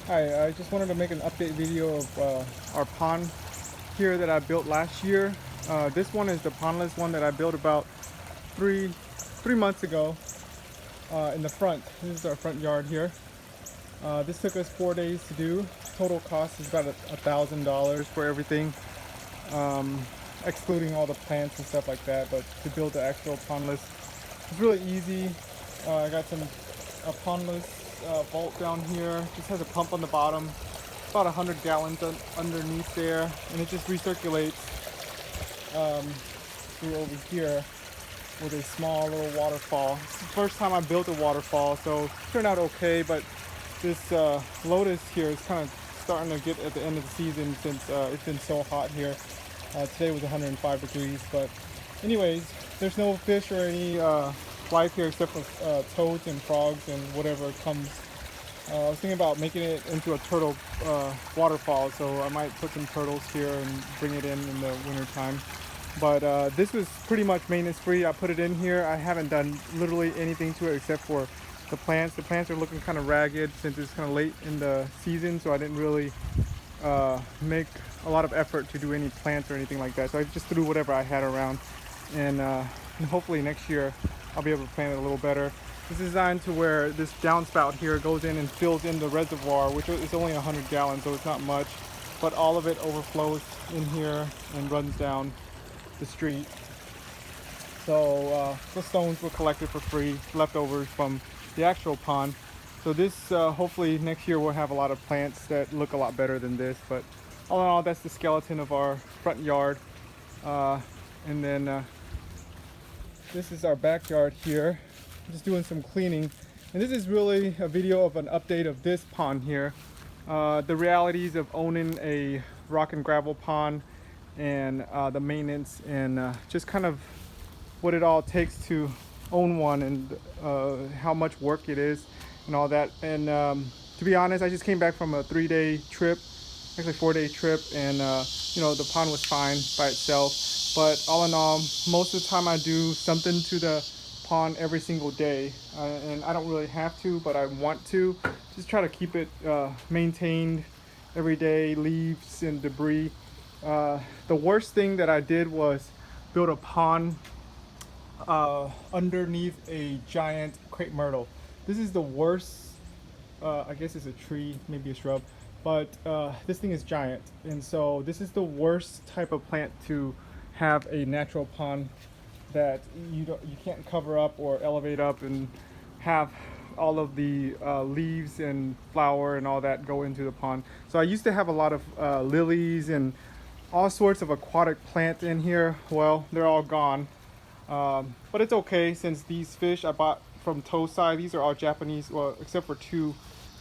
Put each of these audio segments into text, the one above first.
Hi, I just wanted to make an update video of our pond here that I built last year. This one is the pondless one that I built about three months ago in the front. This is our front yard here. This took us 4 days to do. Total cost is about $1,000 for everything, excluding all the plants and stuff like that. But to build the actual pondless, it's really easy. I got a pondless vault down here. Just has a pump on the bottom, about 100 gallons underneath there, and it just recirculates through over here with a small little waterfall. It's the first time I built a waterfall, so it turned out okay, but this lotus here is kind of starting to get at the end of the season since it's been so hot here. Today was 105 degrees, but anyways, there's no fish or any life here except for toads and frogs and whatever comes. I was thinking about making it into a turtle waterfall, so I might put some turtles here and bring it in the winter time. But this was pretty much maintenance free. I put it in here. I haven't done literally anything to it except for the plants. The plants are looking kind of ragged since it's kind of late in the season, so I didn't really make a lot of effort to do any plants or anything like that. So I just threw whatever I had around, and hopefully next year I'll be able to plant it a little better. It's designed to where this downspout here goes in and fills in the reservoir, which is only 100 gallons, so it's not much, but all of it overflows in here and runs down the street. So the stones were collected for free, leftovers from the actual pond. So this hopefully next year we'll have a lot of plants that look a lot better than this. But all in all, that's the skeleton of our front yard. And then this is our backyard here. Just doing some cleaning. And this is really a video of an update of this pond here. The realities of owning a rock and gravel pond, and the maintenance, and just kind of what it all takes to own one, and how much work it is and all that. And to be honest, I just came back from a 3-day trip, actually 4-day trip, and you know, the pond was fine by itself. But all in all, most of the time I do something to the pond every single day, and I don't really have to, but I want to just try to keep it maintained every day, leaves and debris. The worst thing that I did was build a pond underneath a giant crepe myrtle. This is the worst. I guess it's a tree, maybe a shrub, but this thing is giant, and so this is the worst type of plant to have a natural pond that you can't cover up or elevate up and have all of the leaves and flower and all that go into the pond. So I used to have a lot of lilies and all sorts of aquatic plant in here. Well, they're all gone, but it's okay since these fish I bought from Tosai, these are all Japanese, well, except for two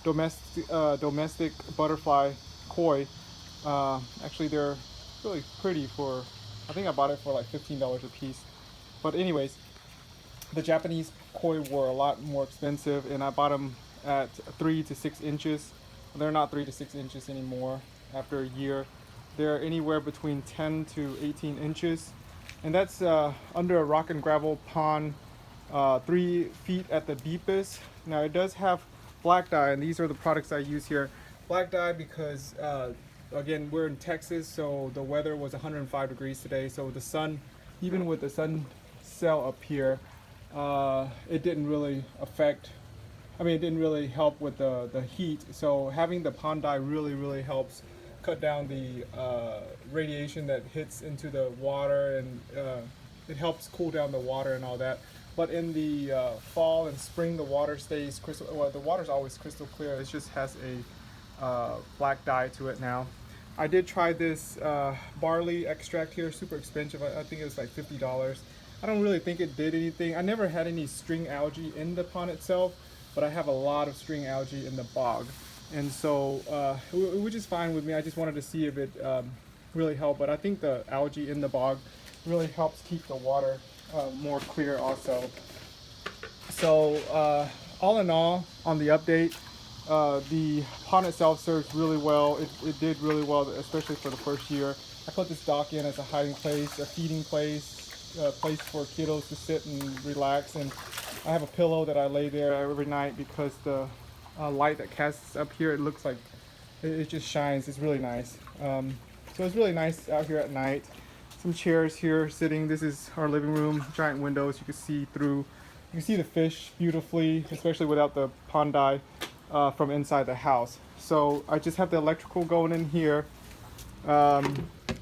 domestic butterfly koi. Actually, they're really pretty. For I think I bought it for like $15 a piece. But anyways, the Japanese koi were a lot more expensive, and I bought them at 3 to 6 inches. They're not 3 to 6 inches anymore after a year. They're anywhere between 10 to 18 inches, and that's under a rock and gravel pond, 3 feet at the deepest. Now it does have black dye, and these are the products I use here. Black dye because again, we're in Texas, so the weather was 105 degrees today, so the sun, even with the sun cell up here, it didn't really affect, I mean, it didn't really help with the heat. So having the pond dye really helps cut down the radiation that hits into the water, and it helps cool down the water and all that. But in the fall and spring, the water stays crystal, well, the water's always crystal clear. It just has a black dye to it now. I did try this barley extract here, super expensive. I think it was like $50. I don't really think it did anything. I never had any string algae in the pond itself, but I have a lot of string algae in the bog. And so, which is fine with me. I just wanted to see if it really helped. But I think the algae in the bog really helps keep the water more clear also. So, all in all, on the update, the pond itself serves really well. It did really well, especially for the first year. I put this dock in as a hiding place, a feeding place, a place for kiddos to sit and relax. And I have a pillow that I lay there every night because the light that casts up here, it looks like It just shines. It's really nice. So it's really nice out here at night. Some chairs here sitting. This is our living room. Giant windows. You can see through. You can see the fish beautifully, especially without the pond eye from inside the house. So I just have the electrical going in here. And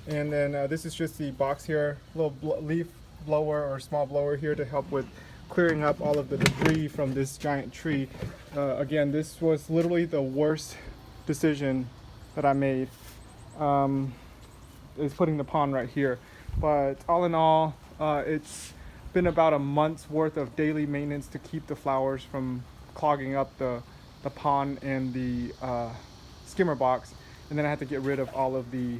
then this is just the box here, little leaf blower or small blower here to help with clearing up all of the debris from this giant tree. Again, this was literally the worst decision that I made, is putting the pond right here. But all in all, it's been about a month's worth of daily maintenance to keep the flowers from clogging up the pond and the skimmer box. And then I had to get rid of all of the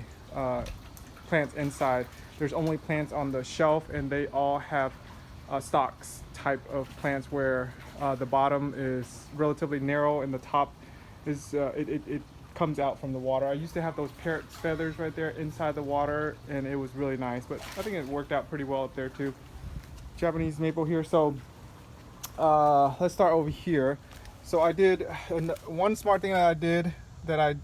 plants inside. There's only plants on the shelf, and they all have stocks type of plants where the bottom is relatively narrow and the top is it comes out from the water. I used to have those parrot's feathers right there inside the water, and it was really nice, but I think it worked out pretty well up there too. Japanese maple here. So let's start over here. So I did one smart thing that I did that I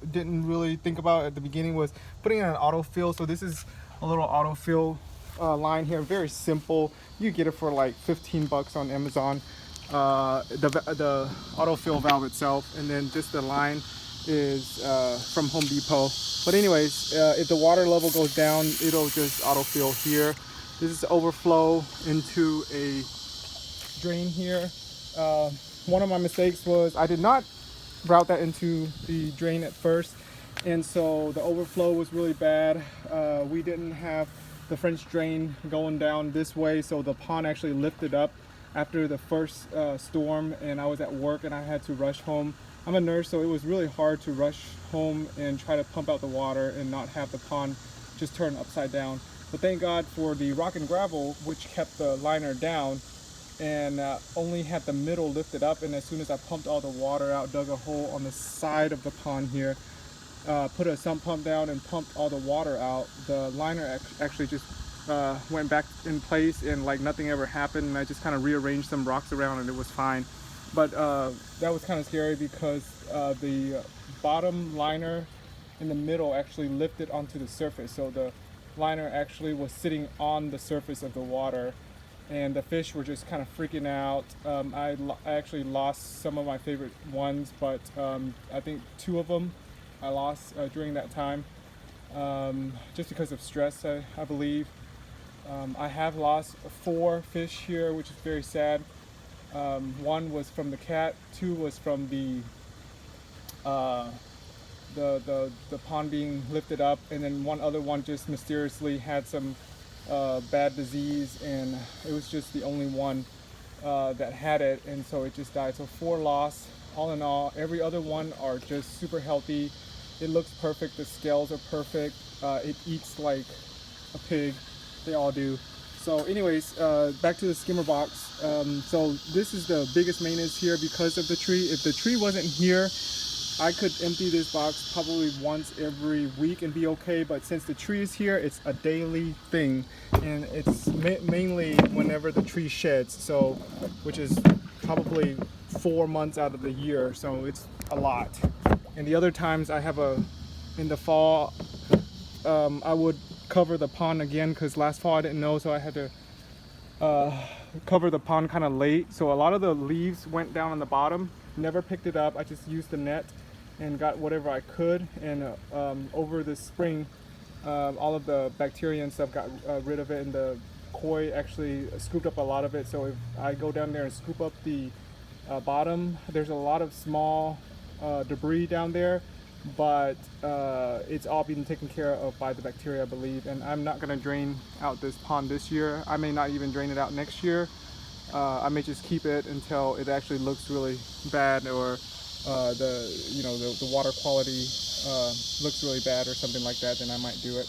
didn't really think about at the beginning was putting in an autofill. So this is a little autofill line here, very simple. You get it for like 15 bucks on Amazon. The autofill valve itself, and then just the line is from Home Depot. But anyways, if the water level goes down, it'll just autofill here. This is overflow into a drain here. One of my mistakes was I did not route that into the drain at first, and so the overflow was really bad. We didn't have the French drain going down this way, so the pond actually lifted up after the first storm, and I was at work and I had to rush home. I'm a nurse, so it was really hard to rush home and try to pump out the water and not have the pond just turn upside down. But thank God for the rock and gravel, which kept the liner down and only had the middle lifted up. And as soon as I pumped all the water out, dug a hole on the side of the pond here, put a sump pump down and pumped all the water out, the liner actually just went back in place, and like nothing ever happened. And I just kind of rearranged some rocks around and it was fine. But that was kind of scary because the bottom liner in the middle actually lifted onto the surface. So the liner actually was sitting on the surface of the water, and the fish were just kind of freaking out. I actually lost some of my favorite ones, but I think 2 of them I lost during that time, just because of stress, I believe. I have lost 4 fish here, which is very sad. 1 was from the cat, 2 was from the pond being lifted up, and then 1 other one just mysteriously had some bad disease, and it was just the only one that had it, and so it just died. So 4 lost. All in all, every other one are just super healthy. It looks perfect. The scales are perfect. It eats like a pig. They all do. So anyways, back to the skimmer box. So this is the biggest maintenance here because of the tree. If the tree wasn't here, I could empty this box probably once every week and be okay, but since the tree is here, it's a daily thing, and it's mainly whenever the tree sheds, so which is probably 4 months out of the year, so it's a lot. And the other times I have in the fall, I would cover the pond again, because last fall I didn't know, so I had to cover the pond kind of late, so a lot of the leaves went down on the bottom. Never picked it up. I just used the net and got whatever I could, and over the spring all of the bacteria and stuff got rid of it, and the koi actually scooped up a lot of it. So if I go down there and scoop up the bottom, there's a lot of small debris down there, but it's all being taken care of by the bacteria, I believe. And I'm not going to drain out this pond this year. I may not even drain it out next year. I may just keep it until it actually looks really bad, or the water quality looks really bad or something like that. Then I might do it.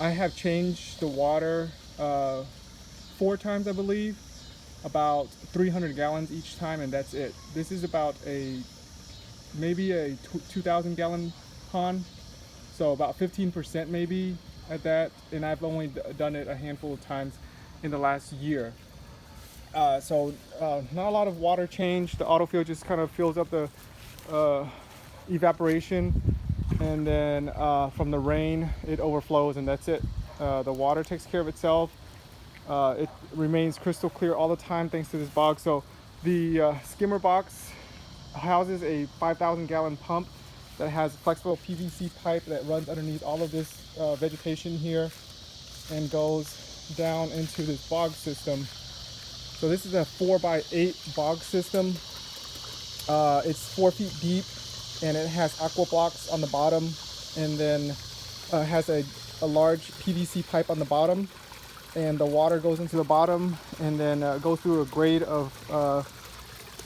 I have changed the water 4 times, I believe, about 300 gallons each time, and that's it. This is about maybe a 2,000 gallon pond, so about 15% maybe at that, and I've only done it a handful of times in the last year. So not a lot of water change. The autofill just kind of fills up the evaporation, and then from the rain it overflows, and that's it. The water takes care of itself. It remains crystal clear all the time thanks to this box. So the skimmer box houses a 5,000 gallon pump that has flexible PVC pipe that runs underneath all of this vegetation here and goes down into this bog system. So this is a 4x8 bog system. It's 4 feet deep, and it has aqua blocks on the bottom, and then has a large PVC pipe on the bottom, and the water goes into the bottom and then goes through a grade of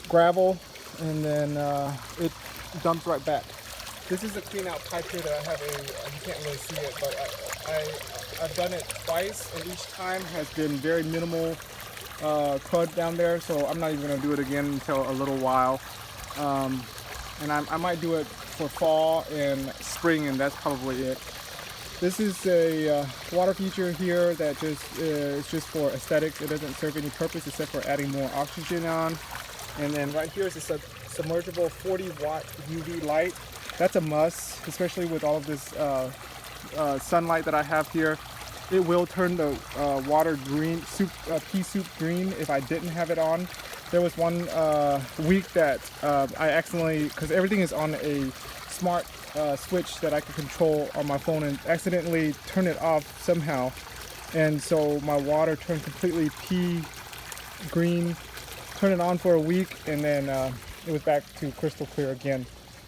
gravel, and then it dumps right back. This is a clean out pipe here that I have you can't really see it, but I've done it twice, and each time has been very minimal crud down there, so I'm not even going to do it again until a little while. And I might do it for fall and spring, and that's probably it. This is a water feature here that is just for aesthetics. It doesn't serve any purpose except for adding more oxygen on. And then right here is a submergible 40-watt UV light. That's a must, especially with all of this sunlight that I have here. It will turn the water green, pea soup green, if I didn't have it on. There was one week that I accidentally, because everything is on a smart switch that I can control on my phone, and accidentally turn it off somehow. And so my water turned completely pea green. Turned it on for a week, and then it was back to crystal clear again.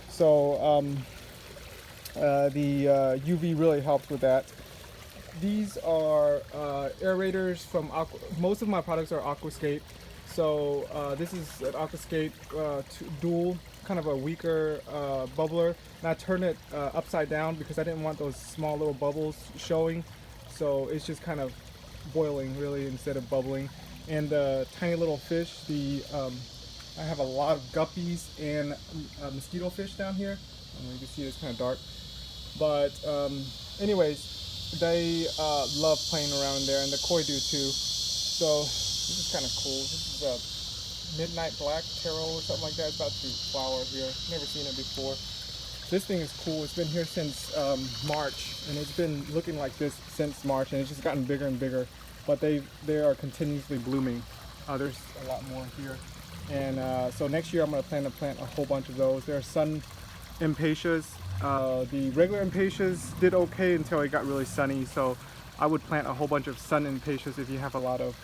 So the UV really helps with that. These are aerators from most of my products are Aquascape. So this is an Aquascape dual, kind of a weaker bubbler. And I turned it upside down because I didn't want those small little bubbles showing. So it's just kind of boiling really instead of bubbling. And the tiny little fish, I have a lot of guppies and mosquito fish down here. You can see it's kind of dark. But anyways, they love playing around there, and the koi do too. So this is kind of cool. This is a midnight black taro or something like that. It's about to flower here. Never seen it before. This thing is cool. It's been here since March, and it's been looking like this since March, and it's just gotten bigger and bigger. But they are continuously blooming. There's a lot more here. And so next year I'm going to plan to plant a whole bunch of those. There are sun impatias. The regular impatias did okay until it got really sunny. So I would plant a whole bunch of sun impatias if you have a lot of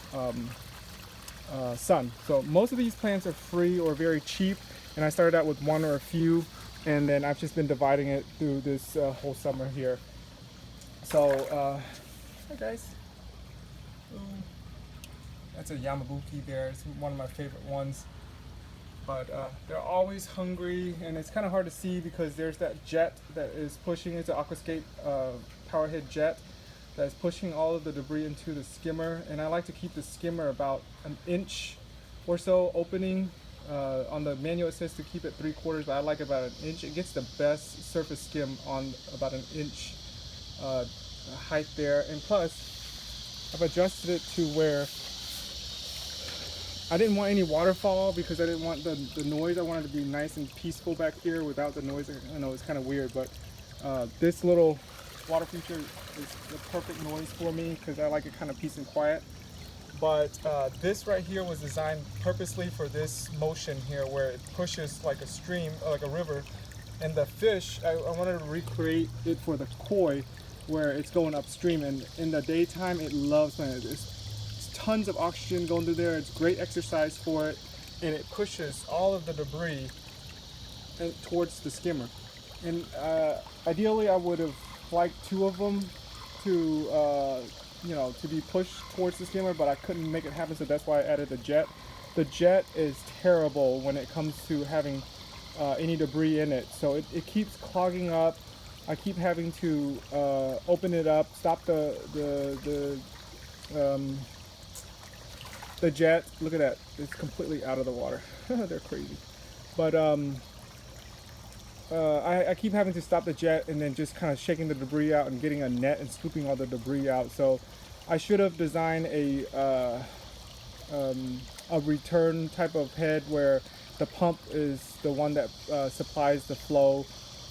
sun. So most of these plants are free or very cheap. And I started out with one or a few. And then I've just been dividing it through this whole summer here. So, hi guys. That's a Yamabuki there. It's one of my favorite ones. But they're always hungry, and it's kind of hard to see because there's that jet that is pushing. It's an Aquascape powerhead jet that's pushing all of the debris into the skimmer. And I like to keep the skimmer about an inch or so opening. On the manual it says to keep it 3/4, but I like about an inch. It gets the best surface skim on about an inch height there. And plus, I've adjusted it to where I didn't want any waterfall because I didn't want the noise. I wanted it to be nice and peaceful back here without the noise. I know it's kind of weird, but this little water feature is the perfect noise for me because I like it kind of peace and quiet. But this right here was designed purposely for this motion here where it pushes like a stream, like a river. And the fish, I wanted to recreate it for the koi where it's going upstream, and in the daytime it loves it. It's tons of oxygen going through there. It's great exercise for it, and it pushes all of the debris towards the skimmer. And ideally I would have liked 2 of them to to be pushed towards the skimmer, but I couldn't make it happen, so that's why I added the jet. The jet is terrible when it comes to having any debris in it, so it keeps clogging up. I keep having to open it up, stop the jet. Look at that, it's completely out of the water. They're crazy. But I keep having to stop the jet and then just kind of shaking the debris out and getting a net and scooping all the debris out. So I should have designed a return type of head where the pump is the one that supplies the flow,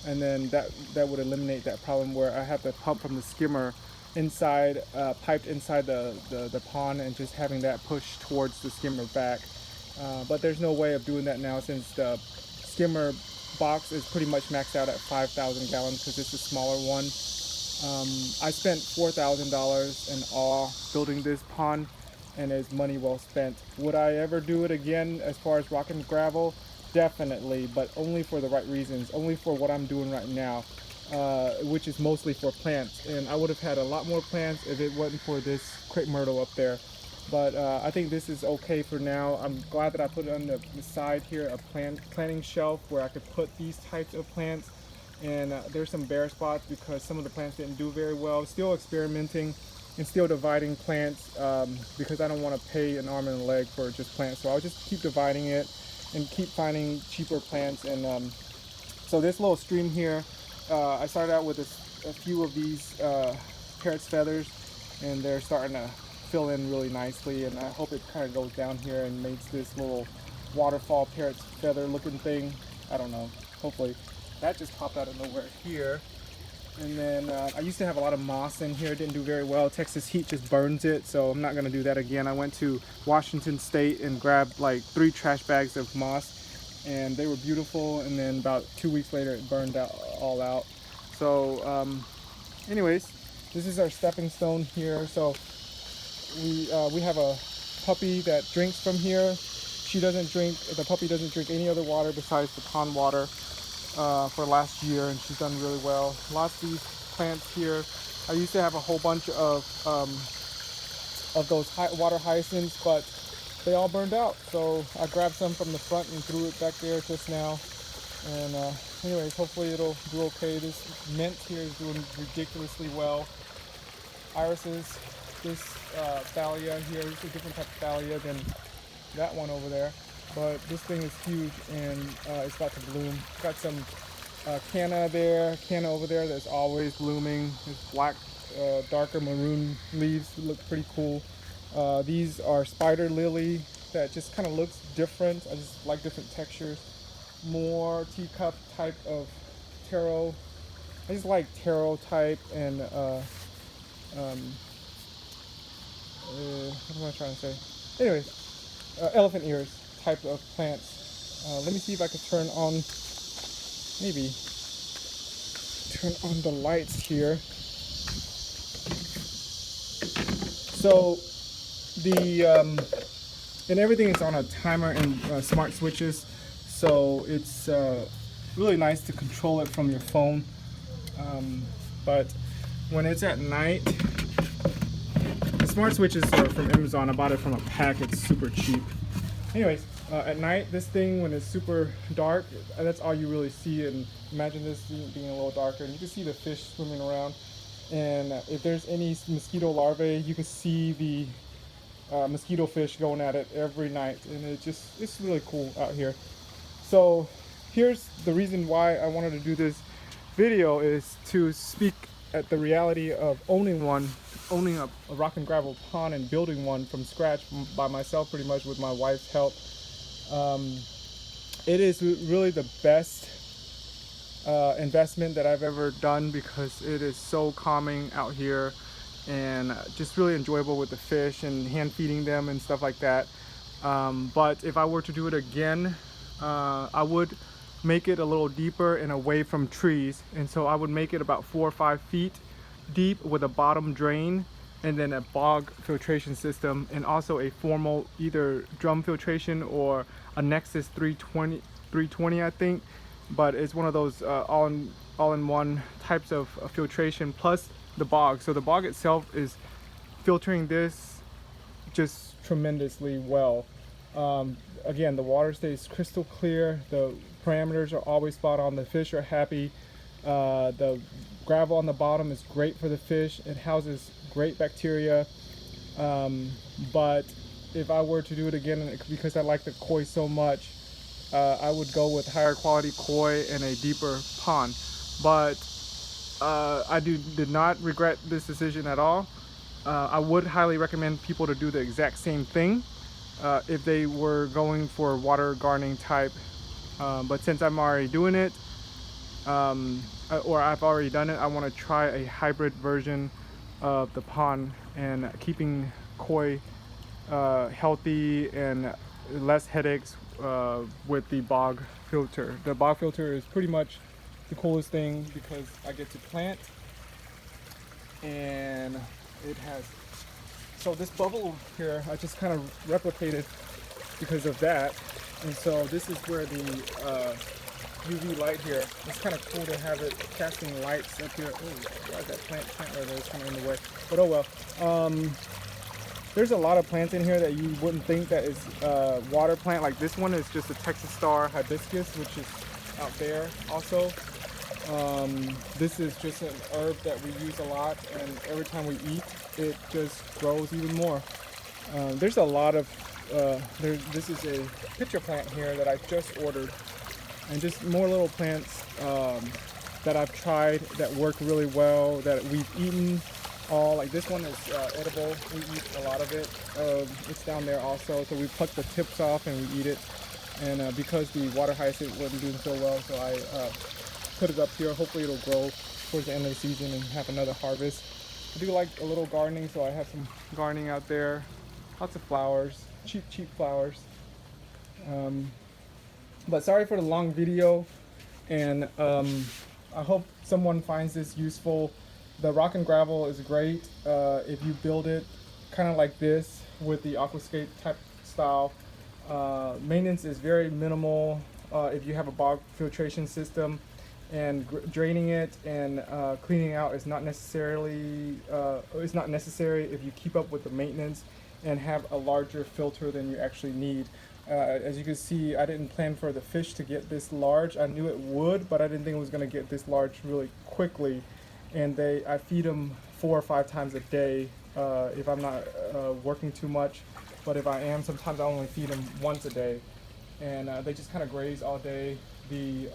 and then that would eliminate that problem where I have the pump from the skimmer inside, piped inside the pond, and just having that push towards the skimmer back. But there's no way of doing that now since the skimmer box is pretty much maxed out at 5,000 gallons because it's a smaller one. I spent $4,000 in all building this pond, and it's money well spent. Would I ever do it again as far as rock and gravel? Definitely, but only for the right reasons, only for what I'm doing right now, which is mostly for plants. And I would have had a lot more plants if it wasn't for this crepe myrtle up there. But I think this is okay for now. I'm glad that I put it on the side here, a planting shelf where I could put these types of plants. And there's some bare spots because some of the plants didn't do very well. Still experimenting and still dividing plants because I don't want to pay an arm and a leg for just plants. So I'll just keep dividing it and keep finding cheaper plants. And so this little stream here, I started out with a few of these parrot's feathers, and they're starting to fill in really nicely, and I hope it kind of goes down here and makes this little waterfall parrot's feather looking thing. I don't know, hopefully. That just popped out of nowhere here. And then I used to have a lot of moss in here. It didn't do very well. Texas heat just burns it, so I'm not going to do that again. I went to Washington State and grabbed like 3 trash bags of moss, and they were beautiful. And then about 2 weeks later, it burned all out. So anyways, this is our stepping stone here. So we have a puppy that drinks from here. The puppy doesn't drink any other water besides the pond water. For last year, and she's done really well. Lots of these plants here. I used to have a whole bunch of those water hyacinths, but they all burned out. So I grabbed some from the front and threw it back there just now. And anyways, hopefully it'll do okay. This mint here is doing ridiculously well. Irises, this thalia here is a different type of thalia than that one over there. But this thing is huge, and it's about to bloom. Got some canna over there that's always blooming. There's black, darker maroon leaves that look pretty cool. These are spider lily that just kind of looks different. I just like different textures. More teacup type of taro. I just like taro type and what am I trying to say? Anyways, elephant ears type of plants. Let me see if I can turn on the lights here. So and everything is on a timer and smart switches, so it's really nice to control it from your phone. But when it's at night, the smart switches are from Amazon. I bought it from a pack. It's super cheap. Anyways, at night, this thing, when it's super dark, that's all you really see. And imagine this being a little darker, and you can see the fish swimming around. And if there's any mosquito larvae, you can see the mosquito fish going at it every night. And it's really cool out here. So here's the reason why I wanted to do this video, is to speak at the reality of owning a rock and gravel pond and building one from scratch by myself, pretty much with my wife's help. It is really the best investment that I've ever done because it is so calming out here and just really enjoyable with the fish and hand feeding them and stuff like that. But if I were to do it again, I would make it a little deeper and away from trees, and so I would make it about 4 or 5 feet deep with a bottom drain, and then a bog filtration system, and also a formal either drum filtration or a Nexus 320 I think, but it's one of those all-in-one types of filtration, plus the bog. So the bog itself is filtering this just tremendously well. Again, the water stays crystal clear, the parameters are always spot on, the fish are happy. The gravel on the bottom is great for the fish. It houses great bacteria. But if I were to do it again, because I like the koi so much, I would go with higher quality koi and a deeper pond. But I did not regret this decision at all. I would highly recommend people to do the exact same thing. if they were going for water gardening type. But since I'm already doing it, or I've already done it, I want to try a hybrid version of the pond and keeping koi healthy and less headaches with the bog filter. The bog filter is pretty much the coolest thing because I get to plant, and it has, so this bubble here I just kind of replicated because of that. And so this is where the UV light here, it's kind of cool to have it casting lights up here. Oh, why is that plant right there? It's kind of in the way, but oh well. There's a lot of plants in here that you wouldn't think that is water plant. Like this one is just a Texas Star hibiscus, which is out there also. This is just an herb that we use a lot, and every time we eat, it just grows even more. There's a lot of, this is a pitcher plant here that I just ordered, and just more little plants that I've tried that work really well, that we've eaten all. Like this one is edible, we eat a lot of it. It's down there also, so we pluck the tips off and we eat it. And because the water hyacinth wasn't doing so well, so I put it up here. Hopefully it'll grow towards the end of the season and have another harvest. I do like a little gardening, so I have some gardening out there. Lots of flowers, cheap flowers. But sorry for the long video, and I hope someone finds this useful. The rock and gravel is great if you build it kind of like this with the aquascape type style. Maintenance is very minimal if you have a bog filtration system, and draining it and cleaning out is not necessary if you keep up with the maintenance and have a larger filter than you actually need. As you can see, I didn't plan for the fish to get this large. I knew it would, but I didn't think it was going to get this large really quickly. And I feed them 4 or 5 times a day if I'm not working too much. But if I am, sometimes I only feed them once a day. And they just kind of graze all day. The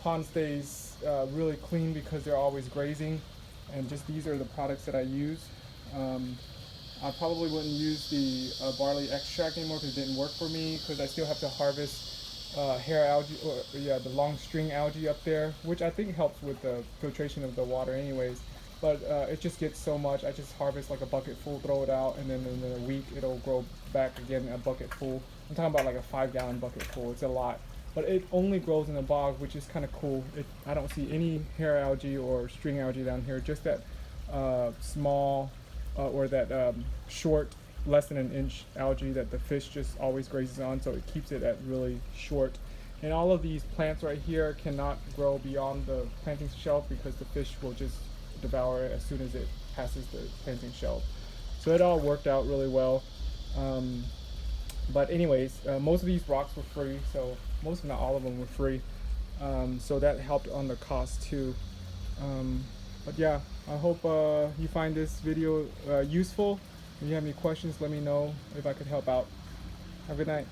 pond stays really clean because they're always grazing. And just these are the products that I use. I probably wouldn't use the barley extract anymore because it didn't work for me, because I still have to harvest hair algae, or the long string algae up there, which I think helps with the filtration of the water anyways. But it just gets so much. I just harvest like a bucket full, throw it out, and then in a week it'll grow back again a bucket full. I'm talking about like a 5-gallon bucket full. It's a lot. But it only grows in the bog, which is kind of cool. I don't see any hair algae or string algae down here, just that small or that short, less than an inch algae that the fish just always grazes on, so it keeps it at really short. And all of these plants right here cannot grow beyond the planting shelf because the fish will just devour it as soon as it passes the planting shelf. So it all worked out really well. But anyways, most of these rocks were free, so most, not all of them, were free. So that helped on the cost too. But yeah, I hope you find this video useful. If you have any questions, let me know if I could help out. Have a good night.